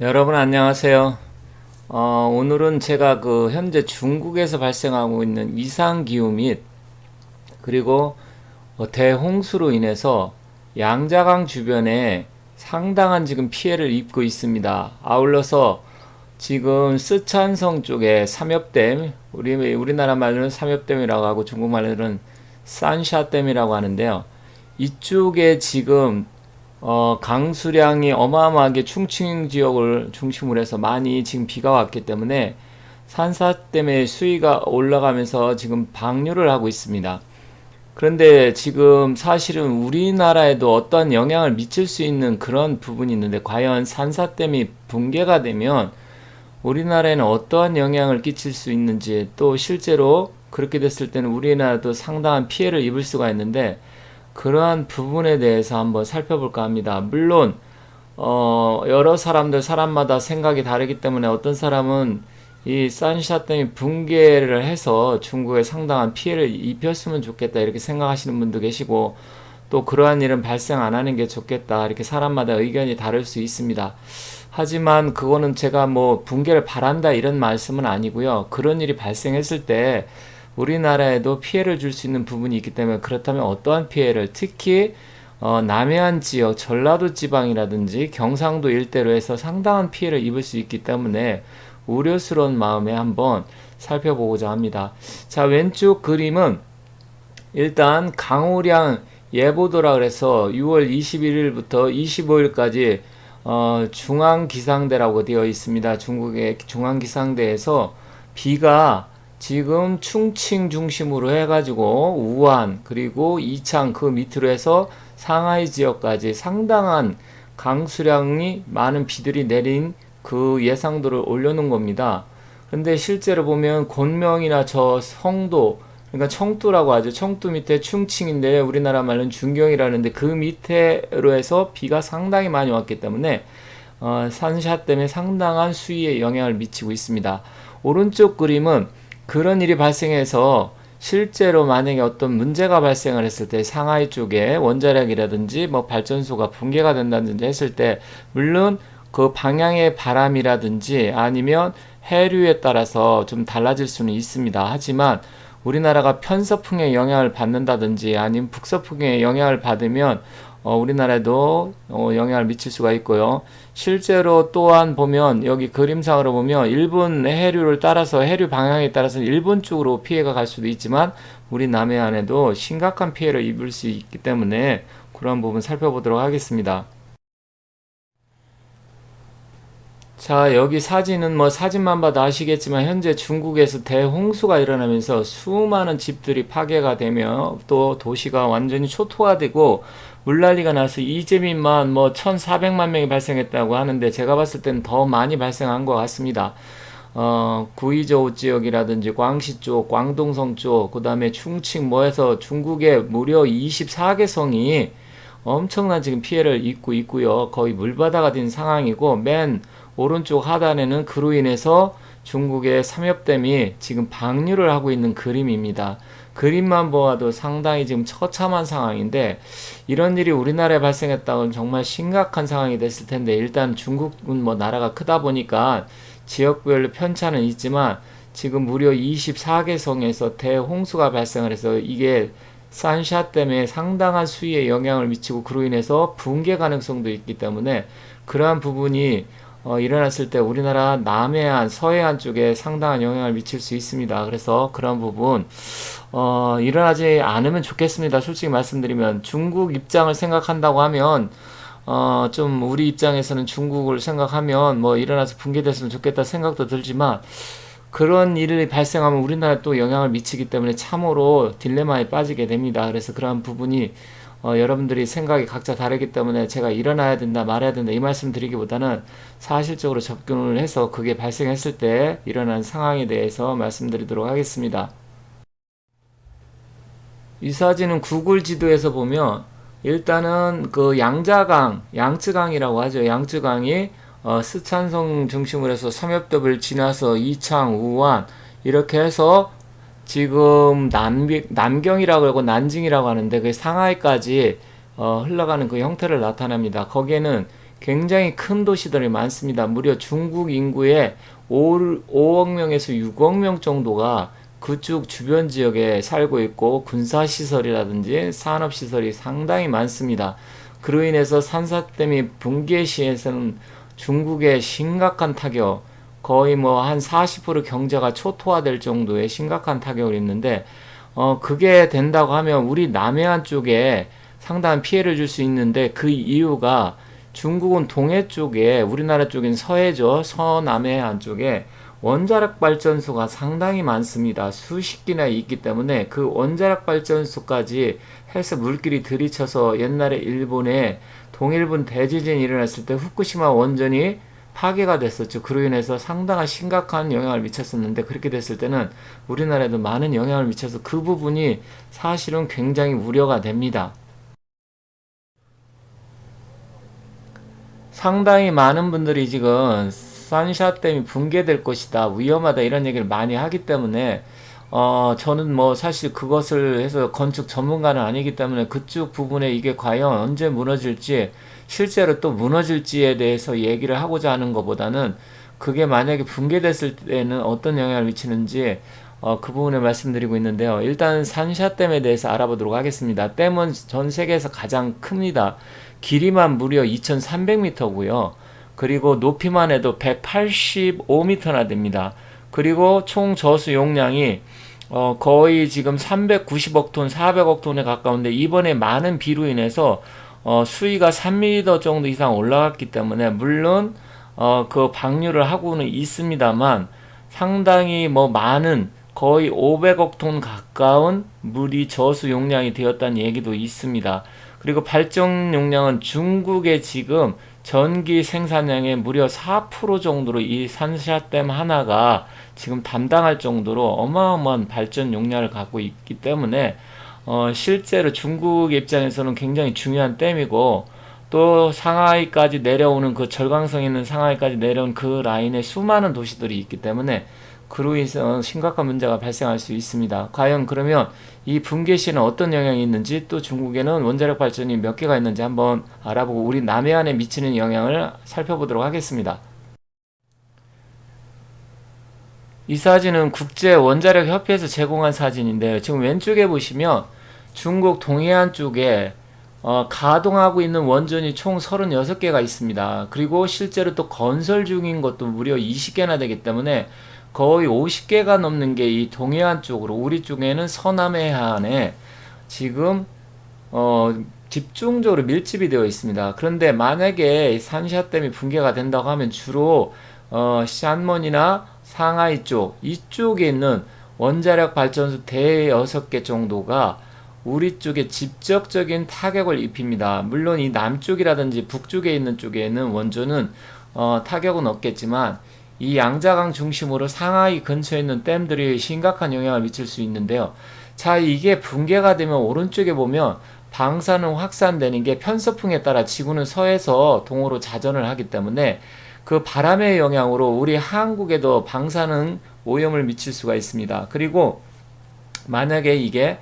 여러분 안녕하세요. 오늘은 제가 현재 중국에서 발생하고 있는 이상기후 및 그리고 대홍수로 인해서 양자강 주변에 상당한 지금 피해를 입고 있습니다. 아울러서 지금 쓰촨성 쪽에 삼엽댐, 우리나라 말로는 삼엽댐이라고 하고 중국 말로는 산샤댐이라고 하는데요. 이쪽에 지금 강수량이 어마어마하게 충칭 지역을 중심으로 해서 많이 지금 비가 왔기 때문에 산사 때문에 수위가 올라가면서 지금 방류를 하고 있습니다. 그런데 지금 사실은 우리나라에도 어떤 영향을 미칠 수 있는 그런 부분이 있는데 과연 산사댐이 붕괴가 되면 우리나라에는 어떠한 영향을 끼칠 수 있는지, 또 실제로 그렇게 됐을 때는 우리나라도 상당한 피해를 입을 수가 있는데 그러한 부분에 대해서 한번 살펴볼까 합니다. 물론 여러 사람마다 생각이 다르기 때문에 어떤 사람은 이 산샤댐이 붕괴를 해서 중국에 상당한 피해를 입혔으면 좋겠다 이렇게 생각하시는 분도 계시고, 또 그러한 일은 발생 안 하는 게 좋겠다 이렇게 사람마다 의견이 다를 수 있습니다. 하지만 그거는 제가 뭐 붕괴를 바란다 이런 말씀은 아니고요. 그런 일이 발생했을 때 우리나라에도 피해를 줄 수 있는 부분이 있기 때문에, 그렇다면 어떠한 피해를, 특히 남해안 지역, 전라도 지방이라든지 경상도 일대로 해서 상당한 피해를 입을 수 있기 때문에 우려스러운 마음에 한번 살펴보고자 합니다. 자, 왼쪽 그림은 일단 강우량 예보도라 그래서 6월 21일부터 25일까지 중앙기상대라고 되어 있습니다. 중국의 중앙기상대에서 비가 지금 충칭 중심으로 해가지고 우한 그리고 이창 그 밑으로 해서 상하이 지역까지 상당한 강수량이 많은 비들이 내린 그 예상도를 올려놓은 겁니다. 근데 실제로 보면 곤명이나 저 성도, 그러니까 청두라고 하죠. 청두 밑에 충칭인데 우리나라 말로는 중경이라는데 그 밑에로 해서 비가 상당히 많이 왔기 때문에 산샤 때문에 상당한 수위에 영향을 미치고 있습니다. 오른쪽 그림은 그런 일이 발생해서 실제로 만약에 어떤 문제가 발생을 했을 때 상하이 쪽에 원자력이라든지 뭐 발전소가 붕괴가 된다든지 했을 때, 물론 그 방향의 바람이라든지 아니면 해류에 따라서 좀 달라질 수는 있습니다. 하지만 우리나라가 편서풍의 영향을 받는다든지 아니면 북서풍의 영향을 받으면 우리나라에도 영향을 미칠 수가 있고요. 실제로 또한 보면 여기 그림상으로 보면 일본 해류를 따라서, 해류 방향에 따라서 일본 쪽으로 피해가 갈 수도 있지만 우리 남해안에도 심각한 피해를 입을 수 있기 때문에 그런 부분 살펴보도록 하겠습니다. 자, 여기 사진은 뭐 사진만 봐도 아시겠지만 현재 중국에서 대홍수가 일어나면서 수많은 집들이 파괴가 되며 또 도시가 완전히 초토화되고 물난리가 나서 이재민만 뭐 1,400만 명이 발생했다고 하는데 제가 봤을 때는 더 많이 발생한 것 같습니다. 구이저우 지역이라든지 광시 쪽, 광동성 쪽, 그 다음에 충칭 뭐 해서 중국의 무려 24개 성이 엄청난 지금 피해를 입고 있고요. 거의 물바다가 된 상황이고, 맨 오른쪽 하단에는 그로 인해서 중국의 삼엽댐이 지금 방류를 하고 있는 그림입니다. 그림만 보아도 상당히 지금 처참한 상황인데, 이런 일이 우리나라에 발생했다면 정말 심각한 상황이 됐을 텐데, 일단 중국은 뭐 나라가 크다 보니까 지역별로 편차는 있지만 지금 무려 24개 성에서 대홍수가 발생을 해서 이게 산샤 때문에 상당한 수위에 영향을 미치고 그로 인해서 붕괴 가능성도 있기 때문에 그러한 부분이 일어났을 때 우리나라 남해안, 서해안 쪽에 상당한 영향을 미칠 수 있습니다. 그래서 그런 부분 일어나지 않으면 좋겠습니다. 솔직히 말씀드리면 중국 입장을 생각한다고 하면 좀 우리 입장에서는 중국을 생각하면 뭐 일어나서 붕괴됐으면 좋겠다 생각도 들지만, 그런 일이 발생하면 우리나라에 또 영향을 미치기 때문에 참으로 딜레마에 빠지게 됩니다. 그래서 그러한 부분이 여러분들이 생각이 각자 다르기 때문에 제가 일어나야 된다 말아야 된다 이 말씀 드리기보다는 사실적으로 접근을 해서 그게 발생했을 때 일어난 상황에 대해서 말씀드리도록 하겠습니다. 이 사진은 구글 지도에서 보면 일단은 그 양자강, 양쯔강이라고 하죠. 양쯔강이 스촨성 중심으로 해서 삼엽도를 지나서 이창, 우완 이렇게 해서 지금 남경이라고 하고 난징이라고 하는데 그 상하이까지 흘러가는 그 형태를 나타냅니다. 거기에는 굉장히 큰 도시들이 많습니다. 무려 중국 인구의 5억 명에서 6억 명 정도가 그쪽 주변 지역에 살고 있고 군사시설이라든지 산업시설이 상당히 많습니다. 그로 인해서 산사댐이 붕괴 시에서는 중국의 심각한 타격, 거의 뭐 한 40% 경제가 초토화될 정도의 심각한 타격을 입는데, 그게 된다고 하면 우리 남해안 쪽에 상당한 피해를 줄 수 있는데, 그 이유가 중국은 동해 쪽에, 우리나라 쪽인 서해죠. 서남해안 쪽에 원자력 발전소가 상당히 많습니다. 수십 기나 있기 때문에 그 원자력 발전소까지 해서 물길이 들이쳐서 옛날에 일본에 동일본 대지진이 일어났을 때 후쿠시마 원전이 파괴가 됐었죠. 그로 인해서 상당한 심각한 영향을 미쳤었는데, 그렇게 됐을 때는 우리나라에도 많은 영향을 미쳐서 그 부분이 사실은 굉장히 우려가 됩니다. 상당히 많은 분들이 지금 산샤댐이 붕괴될 것이다, 위험하다 이런 얘기를 많이 하기 때문에 저는 뭐 사실 그것을 해서 건축 전문가는 아니기 때문에 그쪽 부분에 이게 과연 언제 무너질지, 실제로 또 무너질지에 대해서 얘기를 하고자 하는 것보다는 그게 만약에 붕괴됐을 때는 어떤 영향을 미치는지 그 부분에 말씀드리고 있는데요. 일단 산샤댐에 대해서 알아보도록 하겠습니다. 댐은 전 세계에서 가장 큽니다. 길이만 무려 2300m고요. 그리고 높이만 해도 185m나 됩니다. 그리고 총 저수 용량이 거의 지금 390억 톤, 400억 톤에 가까운데, 이번에 많은 비로 인해서 수위가 3m 정도 이상 올라갔기 때문에 물론 그 방류를 하고는 있습니다만, 상당히 뭐 많은, 거의 500억 톤 가까운 물이 저수 용량이 되었다는 얘기도 있습니다. 그리고 발전 용량은 중국의 지금 전기 생산량의 무려 4% 정도로 이 산샤댐 하나가 지금 담당할 정도로 어마어마한 발전 용량을 갖고 있기 때문에 실제로 중국 입장에서는 굉장히 중요한 댐이고, 또 상하이까지 내려오는, 그 절강성 있는 상하이까지 내려온 그 라인에 수많은 도시들이 있기 때문에 그로 인해서 심각한 문제가 발생할 수 있습니다. 과연 그러면 이 붕괴 시에는 어떤 영향이 있는지, 또 중국에는 원자력 발전이 몇 개가 있는지 한번 알아보고 우리 남해안에 미치는 영향을 살펴보도록 하겠습니다. 이 사진은 국제 원자력 협회에서 제공한 사진인데요. 지금 왼쪽에 보시면 중국 동해안 쪽에 가동하고 있는 원전이 총 36개가 있습니다. 그리고 실제로 또 건설 중인 것도 무려 20개나 되기 때문에 거의 50개가 넘는 게 이 동해안 쪽으로, 우리 쪽에는 서남해안에 지금 집중적으로 밀집이 되어 있습니다. 그런데 만약에 산샤댐이 붕괴가 된다고 하면 주로 샨먼이나 상하이 쪽, 이쪽에 있는 원자력 발전소 대여섯 개 정도가 우리 쪽에 직접적인 타격을 입힙니다. 물론 이 남쪽이라든지 북쪽에 있는 쪽에는 원전은 타격은 없겠지만, 이 양자강 중심으로 상하이 근처에 있는 댐들이 심각한 영향을 미칠 수 있는데요. 자, 이게 붕괴가 되면 오른쪽에 보면 방사능 확산되는 게 편서풍에 따라 지구는 서에서 동으로 자전을 하기 때문에 그 바람의 영향으로 우리 한국에도 방사능 오염을 미칠 수가 있습니다. 그리고 만약에 이게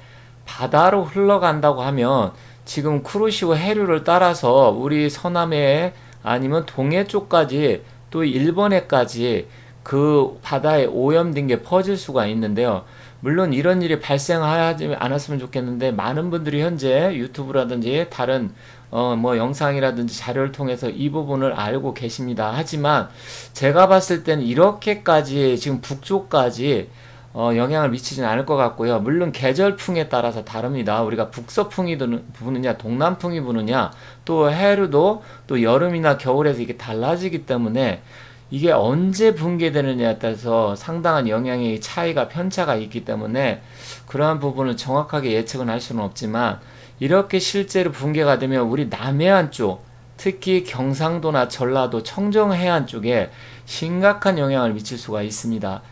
바다로 흘러간다고 하면 지금 쿠로시오 해류를 따라서 우리 서남해 아니면 동해 쪽까지, 또 일본에까지 그 바다에 오염된 게 퍼질 수가 있는데요. 물론 이런 일이 발생하지 않았으면 좋겠는데, 많은 분들이 현재 유튜브라든지 다른 뭐 영상이라든지 자료를 통해서 이 부분을 알고 계십니다. 하지만 제가 봤을 때는 이렇게까지 지금 북쪽까지 영향을 미치진 않을 것 같고요. 물론 계절풍에 따라서 다릅니다. 우리가 북서풍이 부느냐 동남풍이 부느냐, 또 해류도 또 여름이나 겨울에서 이게 달라지기 때문에 이게 언제 붕괴되느냐에 따라서 상당한 영향의 차이가, 편차가 있기 때문에 그러한 부분을 정확하게 예측은 할 수는 없지만, 이렇게 실제로 붕괴가 되면 우리 남해안 쪽, 특히 경상도나 전라도, 청정해안 쪽에 심각한 영향을 미칠 수가 있습니다.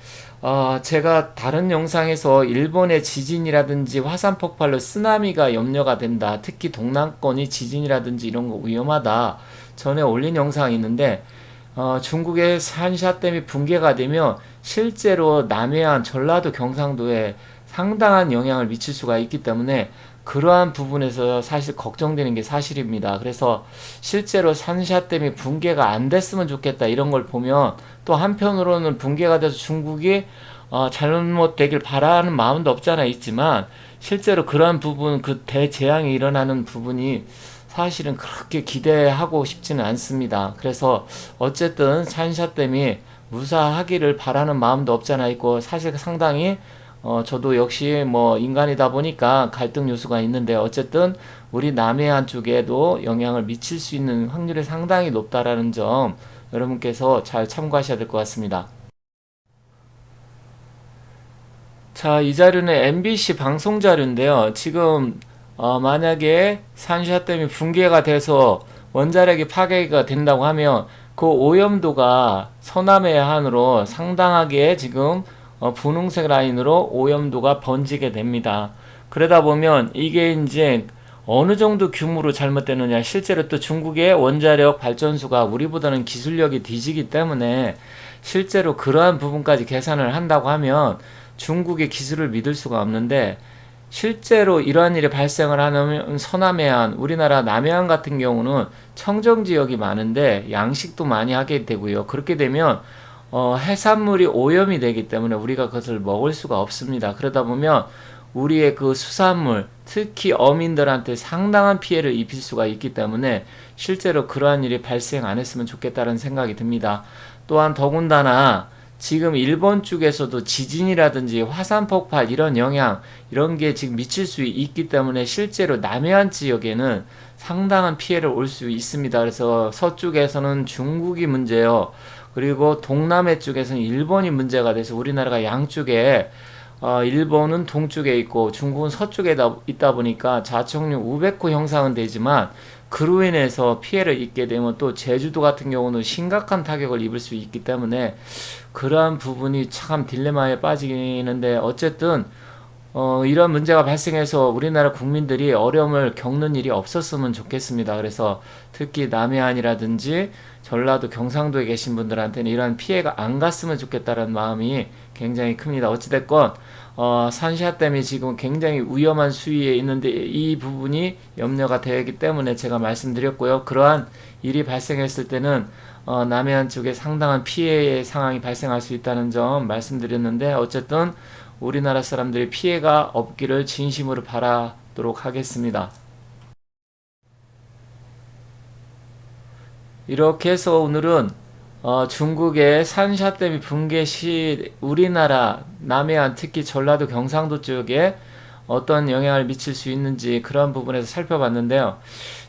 제가 다른 영상에서 일본의 지진이라든지 화산 폭발로 쓰나미가 염려가 된다, 특히 동남권이 지진이라든지 이런 거 위험하다 전에 올린 영상이 있는데, 중국의 산샤댐이 붕괴가 되면 실제로 남해안, 전라도, 경상도에 상당한 영향을 미칠 수가 있기 때문에 그러한 부분에서 사실 걱정되는 게 사실입니다. 그래서 실제로 산샤댐이 붕괴가 안 됐으면 좋겠다 이런 걸 보면 또 한편으로는 붕괴가 돼서 중국이 잘못되길 바라는 마음도 없잖아 있지만 실제로 그러한 부분 그 대재앙이 일어나는 부분이 사실은 그렇게 기대하고 싶지는 않습니다. 그래서 어쨌든 산샤댐이 무사하기를 바라는 마음도 없잖아 있고 사실 상당히 저도 역시 뭐 인간이다 보니까 갈등 요소가 있는데 어쨌든 우리 남해안 쪽에도 영향을 미칠 수 있는 확률이 상당히 높다라는 점 여러분께서 잘 참고하셔야 될 것 같습니다. 자, 이 자료는 MBC 방송 자료인데요. 지금 만약에 산샤댐이 붕괴가 돼서 원자력이 파괴가 된다고 하면 그 오염도가 서남해안으로 상당하게 지금 분홍색 라인으로 오염도가 번지게 됩니다. 그러다 보면 이게 이제 어느 정도 규모로 잘못되느냐 실제로 또 중국의 원자력 발전소가 우리보다는 기술력이 뒤지기 때문에 실제로 그러한 부분까지 계산을 한다고 하면 중국의 기술을 믿을 수가 없는데 실제로 이러한 일이 발생을 하면 서남해안, 우리나라 남해안 같은 경우는 청정 지역이 많은데 양식도 많이 하게 되고요. 그렇게 되면 해산물이 오염이 되기 때문에 우리가 그것을 먹을 수가 없습니다. 그러다 보면 우리의 그 수산물, 특히 어민들한테 상당한 피해를 입힐 수가 있기 때문에 실제로 그러한 일이 발생 안 했으면 좋겠다는 생각이 듭니다. 또한 더군다나 지금 일본 쪽에서도 지진이라든지 화산 폭발 이런 영향 이런 게 지금 미칠 수 있기 때문에 실제로 남해안 지역에는 상당한 피해를 올 수 있습니다. 그래서 서쪽에서는 중국이 문제요. 그리고 동남해 쪽에서는 일본이 문제가 돼서 우리나라가 양쪽에 일본은 동쪽에 있고 중국은 서쪽에 있다 보니까 자청력 우베코 형상은 되지만 그로 인해서 피해를 입게 되면 또 제주도 같은 경우는 심각한 타격을 입을 수 있기 때문에 그러한 부분이 참 딜레마에 빠지는데 어쨌든 이런 문제가 발생해서 우리나라 국민들이 어려움을 겪는 일이 없었으면 좋겠습니다. 그래서 특히 남해안이라든지 전라도 경상도에 계신 분들한테는 이러한 피해가 안 갔으면 좋겠다는 마음이 굉장히 큽니다. 어찌됐건 산샤댐이 지금 굉장히 위험한 수위에 있는데 이 부분이 염려가 되기 때문에 제가 말씀드렸고요. 그러한 일이 발생했을 때는 남해안 쪽에 상당한 피해의 상황이 발생할 수 있다는 점 말씀드렸는데 어쨌든 우리나라 사람들이 피해가 없기를 진심으로 바라도록 하겠습니다. 이렇게 해서 오늘은 중국의 산샤댐이 붕괴 시 우리나라 남해안 특히 전라도 경상도 쪽에 어떤 영향을 미칠 수 있는지 그런 부분에서 살펴봤는데요.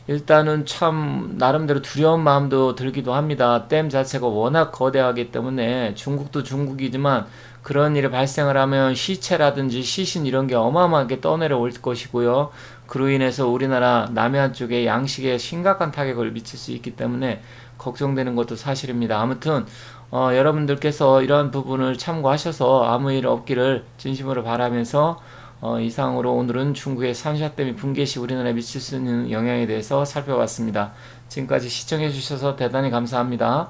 일단은 참 나름대로 두려운 마음도 들기도 합니다. 댐 자체가 워낙 거대하기 때문에 중국도 중국이지만 그런 일이 발생을 하면 시체라든지 시신 이런 게 어마어마하게 떠내려올 것이고요. 그로 인해서 우리나라 남해안 쪽에 양식에 심각한 타격을 미칠 수 있기 때문에 걱정되는 것도 사실입니다. 아무튼 여러분들께서 이러한 부분을 참고하셔서 아무 일 없기를 진심으로 바라면서 이상으로 오늘은 중국의 산샤댐이 붕괴 시 우리나라에 미칠 수 있는 영향에 대해서 살펴봤습니다. 지금까지 시청해 주셔서 대단히 감사합니다.